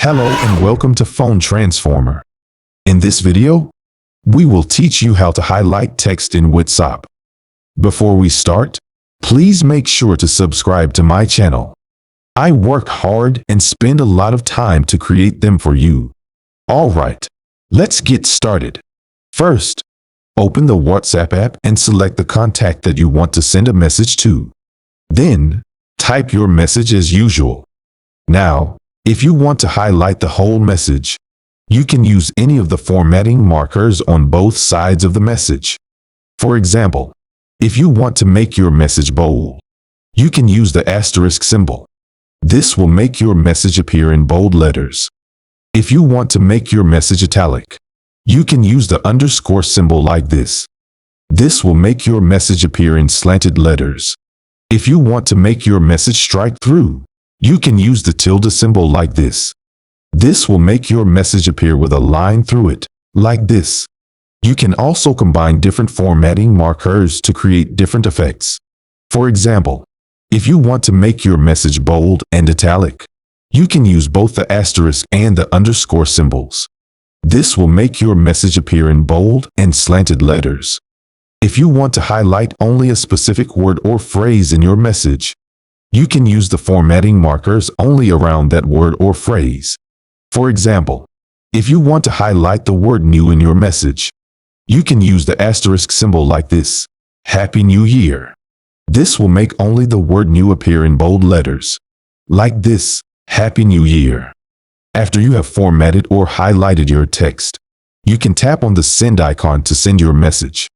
Hello and welcome to Phone Transformer. In this video, we will teach you how to highlight text in WhatsApp. Before we start, please make sure to subscribe to my channel. I work hard and spend a lot of time to create them for you. Alright, let's get started. First, open the WhatsApp app and select the contact that you want to send a message to. Then, type your message as usual. Now, if you want to highlight the whole message, you can use any of the formatting markers on both sides of the message. For example, if you want to make your message bold, you can use the asterisk symbol. This will make your message appear in bold letters. If you want to make your message italic, you can use the underscore symbol like this. This will make your message appear in slanted letters. If you want to make your message strike through, you can use the tilde symbol like this. This will make your message appear with a line through it, like this. You can also combine different formatting markers to create different effects. For example, if you want to make your message bold and italic, you can use both the asterisk and the underscore symbols. This will make your message appear in bold and slanted letters. If you want to highlight only a specific word or phrase in your message, you can use the formatting markers only around that word or phrase. For example, if you want to highlight the word new in your message, you can use the asterisk symbol like this. Happy New Year. This will make only the word new appear in bold letters. Like this, Happy New Year. After you have formatted or highlighted your text, you can tap on the send icon to send your message.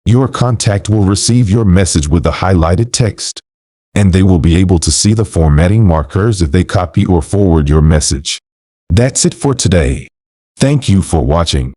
Your contact will receive your message with the highlighted text, and they will be able to see the formatting markers if they copy or forward your message. That's it for today. Thank you for watching.